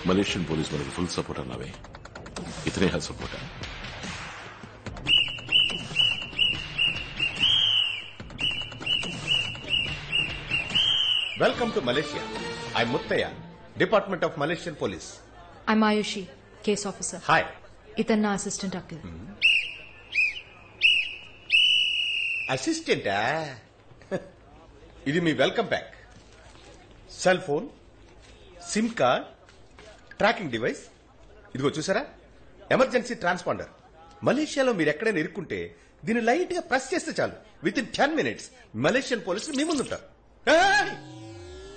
Malaysian police మనకి full support అన్నావే, ఇతనే help support. Welcome to Malaysia. I Muthaiah, department of Malaysian police. I Ayushi, case officer. Hi. ఇతను నా assistant Akhil. అసిస్టెంటా? ఇది మీ welcome pack. Cell phone, sim card, tracking device. ఇదిగో చూసారా, ఎమర్జెన్సీ ట్రాన్స్పాండర్. మలేషియాలో మీరు ఎక్కడైనా ఇరుక్కుంటే దీన్ని లైట్ గా ప్రెస్ చేస్తే చాలు, విత్ ఇన్ 10 minutes మలేషియన్ పోలీసులు మీ ముందుంటారు.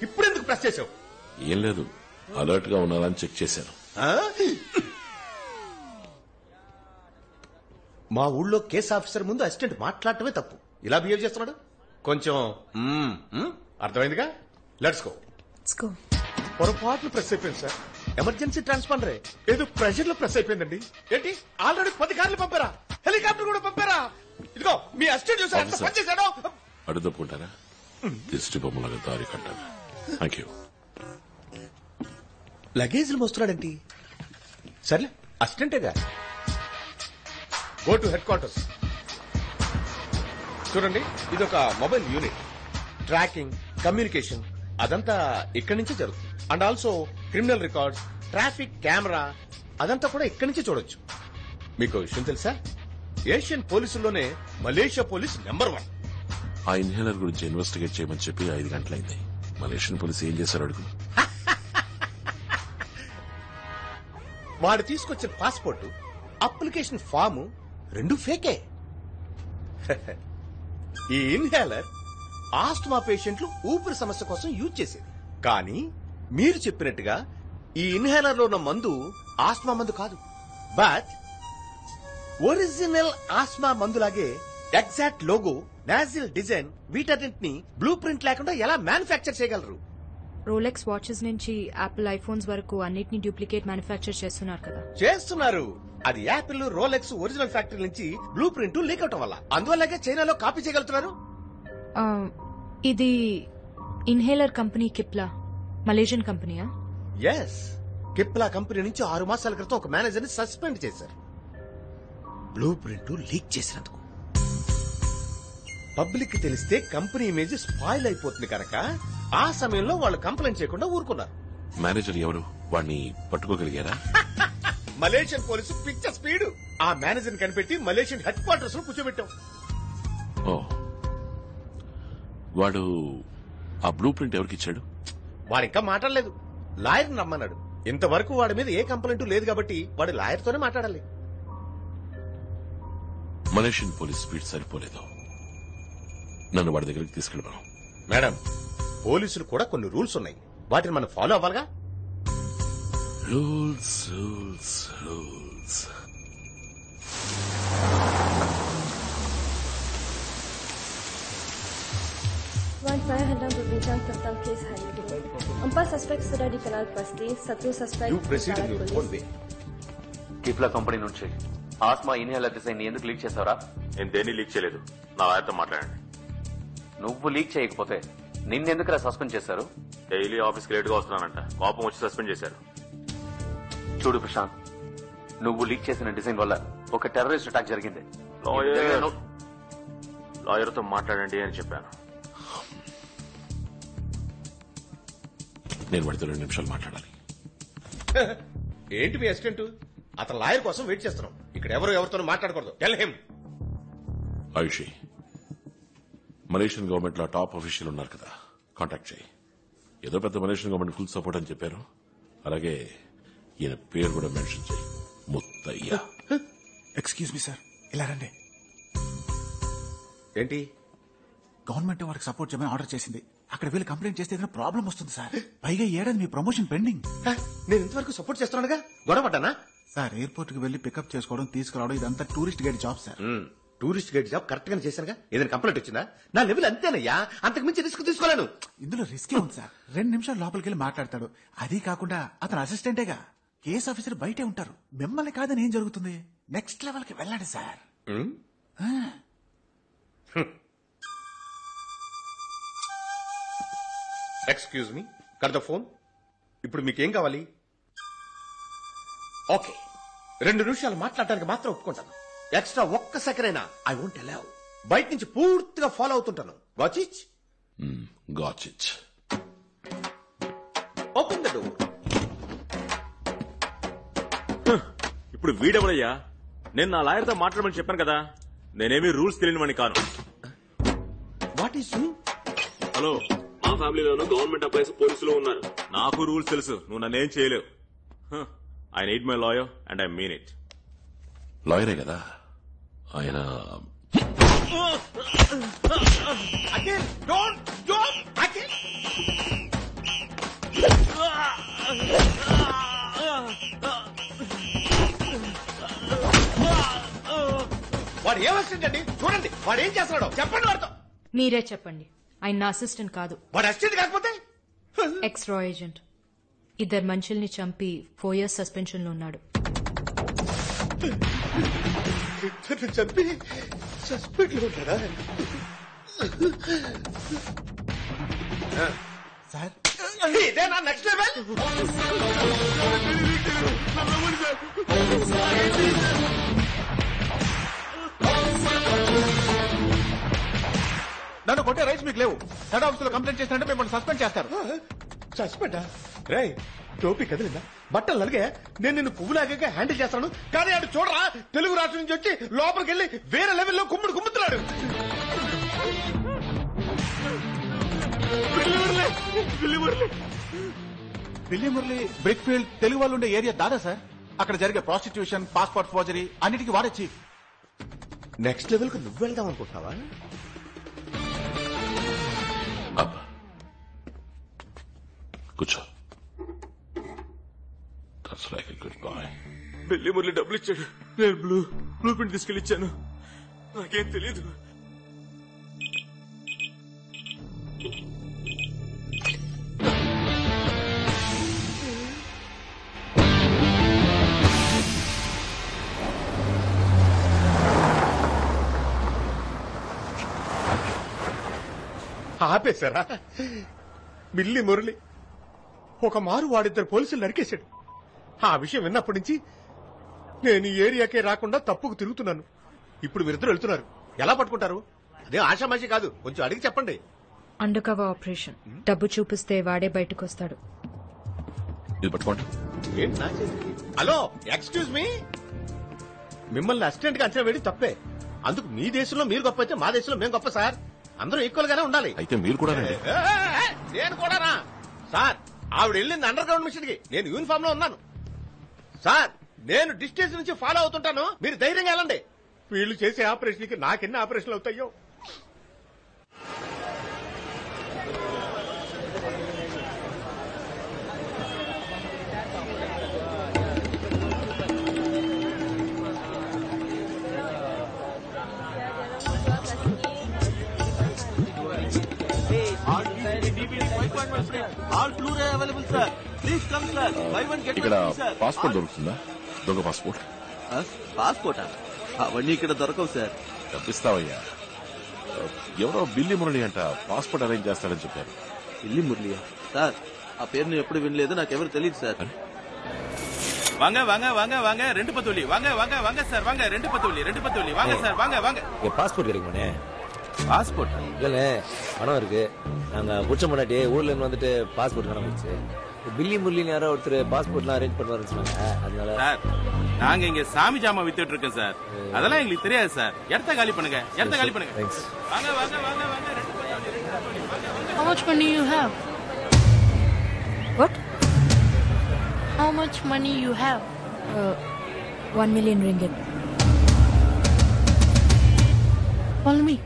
ఇప్పుడు ఎందుకు ప్రెస్ చేసావు? ఏం లేదు, అలర్ట్ గా ఉన్నారని చెక్ చేశాను. మా ఊళ్ళో కేసు ఆఫీసర్ ముందు అసిస్టెంట్ మాట్లాడటమే తప్పు. ఇలా బిహేవ్ చేస్తున్నాడు. కొంచెం అర్థమైందిగా. Let's go. పొరపాట్లు ప్రెస్ అయిపోయింది సార్. ఎమర్జెన్సీ ట్రాన్స్పాండరే, ఏదో ప్రెషర్ లో ప్రెస్ అయిపోయిందండి. ఏంటి, ఆల్రెడీ 10 కార్లు పంపారా? హెలికాప్టర్ కూడా పంపారా? ఇదిగో మీ అసిస్టెంట్ చూసారా ఎంత పని చేశాడో. అడు తప్పుకుంటారా? దిష్టి బొమ్మలాగా దారి కట్టాను. Thank you. లగేజ్లు మోస్తున్నాడేంటి? సర్లే, అసిస్టెంటేగా. Go to headquarters. చూడండి, ఇది ఒక మొబైల్ యూనిట్. ట్రాకింగ్, కమ్యూనికేషన్ అదంతా ఇక్కడి నుంచే జరుగుతుంది. And also criminal records, traffic camera అదంతా కూడా ఇక్కడి నుంచే చూడొచ్చు. మీకు విషయం తెలుసా, ఏషియన్ పోలీసుల్లోనే మలేషియా పోలీస్ నెంబర్ 1. ఆ ఇన్హేలర్ గురించి ఇన్వెస్టిగేట్ చేయమని చెప్పి 5 గంటలైంది. మలేషియన్ పోలీస్ ఏం చేశారు అడుగు. వాడు తీసుకొచ్చిన పాస్పోర్టు, అప్లికేషన్ ఫాము 2 ఫేకే. ఈ ఇన్హేలర్ ఆస్ట్మా పేషెంట్లు ఊపిరి సమస్య కోసం యూజ్ చేసేది. కానీ మీరు చెప్పినట్టుగా ఈ ఇన్హేలర్ లో ఉన్న మందు ఆస్మా మందు కాదు, బట్ ఒరిజినల్ ఆస్మా మందులాగే ఎగ్జాక్ట్ లోగో, నాజిల్ డిజైన్ వీటన్నింటినీ బ్లూ ప్రింట్ లేకుండా ఎలా మ్యానుఫ్యాక్చర్ చేయగలరు? రోలెక్స్ వాచెస్ నుంచి యాపిల్ ఐఫోన్స్ వరకు అన్నిటిని డూప్లికేట్ మ్యానుఫ్యాక్చర్ చేస్తున్నారు కదా. చేస్తున్నారు. అది యాపిల్, రోలెక్స్ ఒరిజినల్ ఫ్యాక్టరీ నుంచి బ్లూ ప్రింట్ లీక్ అవటం వల్ల. అందువల్లగా చైనాలో కాపీ చేయగలుగుతున్నారు. ఇది ఇన్హేలర్ కంపెనీ కిప్లా, మలేషియన్ కంపెనీయా? ఎస్, కిప్లా కంపెనీ నుంచి 6 మాసాల క్రితం ఒక మేనేజర్ ని సస్పెండ్ చేశారు, బ్లూ ప్రింట్ లీక్ చేసినందుకు. పబ్లిక్ కి తెలిస్తే కంపెనీ ఇమేజ్ స్పాయిల్ అయిపోతుంది కనుక ఆ సమయంలో వాళ్ళు కంప్లైంట్ చేయకుండా ఊరుకున్నారు. మేనేజర్ ఎవరు? వాడిని పట్టుకోగలిగారా? మలేషియన్ పోలీసు పిచ్చ స్పీడ్. ఆ మేనేజర్ కనిపెట్టి మలేషియన్ హెడ్ క్వార్టర్స్ లో కూర్చోబెట్టాం. ఓ, వాడు ఆ బ్లూ ప్రింట్ ఎవరికి ఇచ్చాడు? వాడు ఇంకా మాట్లాడలేదు, లాయర్ రమ్మన్నాడు. ఇంతవరకు వాడి మీద ఏ కంప్లైంట్ లేదు కాబట్టి వాడు లాయర్ తోనే మాట్లాడాలి. మలేషియన్ పోలీస్ స్పీడ్ సరిపోలేదు, నన్ను వాడి దగ్గరికి తీసుకెళ్ళమను. మేడం, పోలీసులు కూడా కొన్ని రూల్స్ ఉన్నాయి, వాటిని మనం ఫాలో అవ్వాలిగా. Rules rules rules. Saya hendak berbincang tentang kes hari ini. 4 suspek sudah dikenal pasti, 1 suspek You proceed in your own way. Cipla company నుంచి ఆస్మా ఇన్హేలర్ డిజైన్ ఎందుకు లీక్ చేసావరా? నేను దేన్ని లీక్ చేయలేదు, నా లాయర్తో మాట్లాడండి. నువ్వు లీక్ చేయకపోతే నిన్నెందుకురా సస్పెండ్ చేశారు? డైలీ ఆఫీస్కి లేట్ గా వస్తున్నానంట, కోపం వచ్చి సస్పెండ్ చేశారు. చూడు ప్రశాంత్, నువ్వు లీక్ చేసిన డిజైన్ వల్ల ఒక టెర్రరిస్ట్ అటాక్ జరిగింది. లాయర్తో మాట్లాడండి అని చెప్పాను. నేను వాడితో 2 నిమిషాలు మాట్లాడాలి. ఏంటి మీ అసిస్టెంట్? అతను లాయర్ కోసం వెయిట్ చేస్తున్నాం. ఇక్కడ ఎవరితో మాట్లాడకూడదు. Tell him. Ayushi, Malaysian government లో టాప్ అఫీషియల్ ఉన్నారు కదా, కాంటాక్ట్ చేయి. ఏదో పెద్ద మలేషియన్ గవర్నమెంట్ ఫుల్ సపోర్ట్ అని చెప్పారు, అలాగే ఈయన పేరు కూడా మెన్షన్ చేయి, ముత్తయ్య. ఎక్స్క్యూజ్ మీ సార్, ఇలా రండి. ఏంటి? గవర్నమెంట్ వారికి సపోర్ట్ చేయమని ఆర్డర్ చేసింది. అక్కడ వీళ్ళు కంప్లైంట్ చేస్తే ఏదైనా ప్రాబ్లం వస్తుంది సార్. పైగా ఏడాది మీ ప్రమోషన్ పెండింగ్. నేను ఇంతవరకు సపోర్ట్ చేస్తున్నానుగా, గొడవపడ్డానా? సార్, ఎయిర్పోర్ట్ కి వెళ్లి పికప్ చేసుకోవడం, తీసుకురావడం ఇదంతా tourist guide job sir. Tourist guide job correct గానే చేశానుగా. ఏదైనా కంప్లైంట్ వచ్చిందా? నా లెవెల్ అంతేనయ్యా, అంతకు మించి రిస్క్ తీసుకోలేను. ఇందులో రిస్కే ఉంది సార్. 2 నిమిషాలు లోపలికి వెళ్ళి మాట్లాడతాడు. అది కాకుండా అతను అసిస్టెంటేగా, కేసు ఆఫీసర్ బయటే ఉంటారు. మిమ్మల్ని కాదని ఏం జరుగుతుంది? నెక్స్ట్ లెవెల్ కి వెళ్ళండి sir. Excuse me, cut the phone. ఇప్పుడు మీకేం కావాలి? ఓకే 2 నిమిషాలు మాట్లాడడానికి మాత్రం ఒప్పుకుంటాను. ఎక్స్ట్రా ఒక్క సెకండ్ అయినా ఐ వోంట్ అలౌ. బయట నుంచి పూర్తిగా ఫాలో అవుతుంటాను. Watch it. Got it. Open the door. ఇప్పుడు వీడెవడయ్యా? నేను నా లాయర్తో మాట్లాడమని చెప్పాను కదా. నేనేమీ రూల్స్ తెలియనివని కాను. What is you? హలో, మా ఫ్యామిలీలోనూ గవర్నమెంట్ ఎంప్లాయీస్ పోలీసులు ఉన్నారు. నాకు రూల్స్ తెలుసు. నువ్వు నన్నేం చేయలేవు. I need my lawyer and I mean it. లాయరే కదా ఆయన. Akhil don't jump. అఖిల్ వాడు ఏమొస్తుందండి? చూడండి వాడు ఏం చేస్తున్నాడో చెప్పండి. వాడితో మీరే చెప్పండి. ఆయన నా అసిస్టెంట్ కాదు. వాడు అసిస్టెంట్ కాకపోతే ఎక్స్ రా ఏజెంట్. 2 మనుషుల్ని చంపి 4 years సస్పెన్షన్ లో ఉన్నాడు. ఇద్దరిని చంపి సస్పెండ్ లో ఉంటాడా? సార్ ఇదే నా నెక్స్ట్ లెవెల్. నన్ను కొట్టే రైట్స్ మీకు లేవు. హెడ్ ఆఫీస్ లో కంప్లైంట్ చేసినట్టు మిమ్మల్ని సస్పెండ్ చేస్తారు. సస్పెండా? రే టోపీ కదిలిందా? బట్టలు నలిగే నేను నిన్ను పువ్వులాగా హ్యాండిల్ చేస్తాను. కానీ ఆడు చూడరా, తెలుగు రాష్ట్రం నుంచి వచ్చి లోపలికి వెళ్ళి వేరే లెవెల్లో కుమ్ముతున్నాడు. బిల్లి మురళి బ్రిక్ ఫీల్డ్ తెలుగు వాళ్ళు ఉండే ఏరియా దాదా సార్. అక్కడ జరిగే ప్రాస్టిట్యూషన్, పాస్పోర్ట్ ఫోర్జరీ అన్నిటికీ వాడే చీఫ్. నెక్స్ట్ లెవెల్ కు నువ్వు వెళ్దాం అనుకుంటున్నావా? కూర్చో. That's like a good boy. బిల్లి మురళి డబ్బులు ఇచ్చాడు. నేను బ్లూ ప్రింట్ తీసుకెళ్ళి ఇచ్చాను. నాకేం తెలీదు. ఆపేశారా? బిల్లి మురళి ఒక మారు వాడిద్దరు పోలీసులు నరికేశాడు. ఆ విషయం విన్నప్పటి నుంచి నేను ఈ ఏరియాకే రాకుండా తప్పుకు తిరుగుతున్నాను. ఇప్పుడు మీరిద్దరు వెళ్తున్నారు. ఎలా పట్టుకుంటారు? అదే ఆషామాషి కాదు, కొంచెం అడిగి చెప్పండి. Under cover operation. డబ్బు చూపిస్తే వాడే బయటకు వస్తాడు. ఇది పట్టుకోండి. ఏంటి నా చేతికి? Hello excuse me. మిమ్మల్ని అసిస్టెంట్ గా అంచనా వేయడం తప్పే. అందుకు మీ దేశంలో మీరు గొప్ప అయితే మా దేశంలో మేము గొప్ప సార్. అందరూ ఈక్వల్ గానే ఉండాలి. అయితే మీరు కూడా రండి. నేను కూడానా సార్? ఆవిడ వెళ్ళింది అండర్ గ్రౌండ్ మిషన్ కి, నేను యూనిఫామ్ లో ఉన్నాను సార్. నేను డిస్టెన్స్ నుంచి ఫాలో అవుతుంటాను, మీరు ధైర్యంగా వెళ్ళండి. వీళ్ళు చేసే ఆపరేషన్ కి నాకెన్ని ఆపరేషన్లు అవుతాయో. ఇక్కడ పాస్పోర్ట్ దొరుకుతుందా? దొంగ పాస్పోర్ట్. పాస్పోర్టా? అవన్నీ ఇక్కడ దొరకవు సార్. తప్పిస్తావయ్యా. ఎవరో బిల్లి మురళి అంట పాస్పోర్ట్ అరేంజ్ చేస్తాడని చెప్పారు. బిల్లి మురళియా? సార్ ఆ పేరు నేను ఎప్పుడు వినలేదు, నాకెవరు తెలియదు సార్. வாங்க வாங்க வாங்க வாங்க 2 பத்தோலி வாங்க வாங்க வாங்க சார் வாங்க 2 பத்தோலி வாங்க சார் வாங்க வாங்க. பாஸ்போர்ட் கிடைக்குமாண்ணே? பாஸ்போர்ட் இல்ல பணம் இருக்கு. நாங்க புடிச்ச முன்னாடி ஊர்ல இருந்து வந்துட்டு பாஸ்போர்ட் காணாமச்சு. பில்லி முரளின்னு யாரோ ஒருத்தர் பாஸ்போர்ட்லாம் அரேஞ்ச் பண்ணுவாருன்னு சொன்னாங்க. அதனால சார் நாங்க இங்க சாமி ஜாமா வித்துட்டு இருக்கோம் சார். அதெல்லாம் எங்களுக்கு தெரியாது சார். இடத்த காலி பண்ணுங்க, இடத்த காலி பண்ணுங்க. தேங்க்ஸ். வாங்க வாங்க வாங்க வாங்க 2 பத்தோலி. How much money you have? What? How much money you have? 1 million ringgit. Follow me.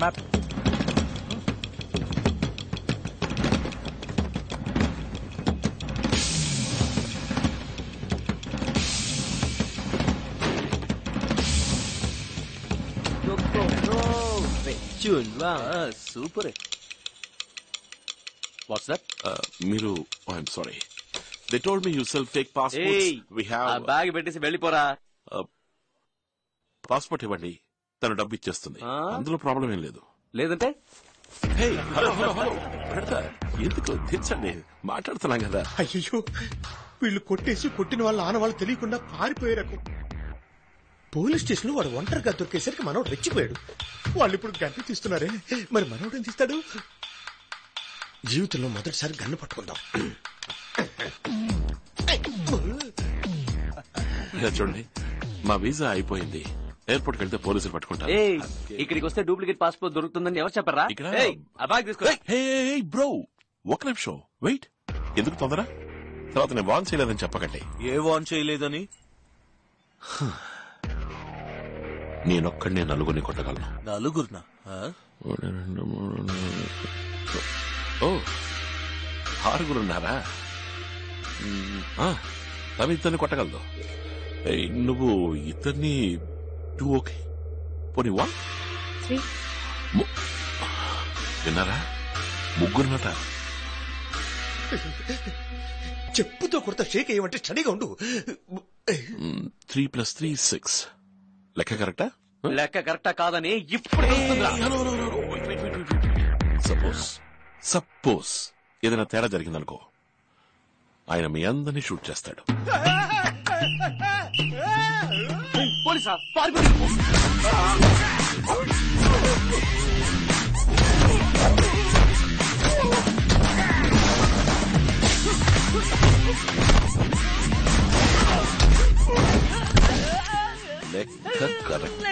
Map. Super. What's that? మీరు I'm sorry, they told me you sell fake passports. We have bag పెట్టేసి వెళ్ళిపోరా. Passport ఇవ్వండి, తను డబ్బు ఇచ్చేస్తుంది. అందులో problem ఏం లేదు. లేదంటే హలో హలో హలో బ్రదర్, ఎందుకు తెచ్చండి, మాట్లాడుతున్నాం కదా. అయ్యో, వీళ్ళు కొట్టేసి కొట్టిన వాళ్ళ ఆనవాళ్ళు తెలియకుండా పారిపోయే రకం. పోలీస్ స్టేషన్ లో వాడు ఒంటరిగా దొరికేసరికి మనోడు రెచ్చిపోయాడు. వాళ్ళు ఇప్పుడు గన్ను తీస్తున్నారే, మరి మనోడు ఏం తీస్తాడు? జీవితంలో మొదటిసారి గన్ను పట్టుకుందాం. ఇలా చూడండి, మా వీసా అయిపోయింది, ఎయిర్పోర్ట్ వెళ్తే పోలీసులు పట్టుకుంటారు. ఇక్కడికి వస్తే డూప్లికేట్ పాస్పోర్ట్ దొరుకుతుందని ఎవరు చెప్పారా? ఇక్కడ ఆ బ్యాగ్ తీసుకో. బ్రో, ఒక నిమిషం వెయిట్. ఎందుకు తొందర? తర్వాత నేను వాన్ చేయలేదని చెప్పకండి. ఏ వాన్ చేయలేదని? నేనొక్కడినే నలుగురిని కొట్టగలను. నలుగురునా? ఓ, ఆరుగురున్నారా? తను ఇద్దరిని కొట్టగలదు. నువ్వు ఇద్దరిని టూ ఓకే, పోనీ వన్ 3. విన్నారా, ముగ్గురున్నట. చెప్పుతో కొడతా షేక్ అయ్యమంటే స్టడీగా ఉండు. 3 + 3 6. లెక్క కరెక్టా? లెక్క కరెక్టా కాదని ఇప్పుడు సపోజ్ ఏదైనా తేడా జరిగిందనుకో, ఆయన మీ అందరినీ షూట్ చేస్తాడు. పోలీసా? లెక్క కరెక్టా?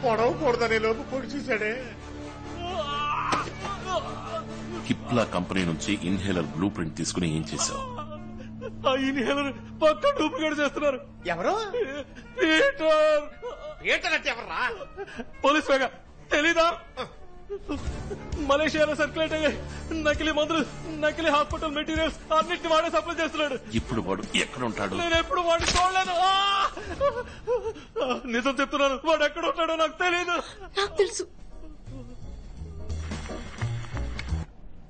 పొడవకూడదనే లోపు పొడి చూశాడే. హిప్లా కంపెనీ నుంచి ఇన్హేలర్ బ్లూ ప్రింట్ తీసుకుని ఏం చేశావు? ఆ ఇన్హేలర్ పక్క డూప్లికేట్ చేస్తున్నారు. ఎవరు? పీటర్. పీటర్ అంటే ఎవర్రా? పోలీస్ వేగా తెలీదా? మలేషియాలో సర్క్యులేట్ అయ్యే నకిలీ మందులు, నకిలీ హాస్పిటల్ మెటీరియల్స్ అన్నిటిని వాడే సప్లై చేస్తున్నాడు. ఇప్పుడు వాడు ఎక్కడ ఉంటాడు? నేను ఎప్పుడు వాడిని చూడలేదు. నిజం చెప్తున్నాను, వాడు ఎక్కడ ఉంటాడో నాకు తెలియదు. నాకు తెలుసు.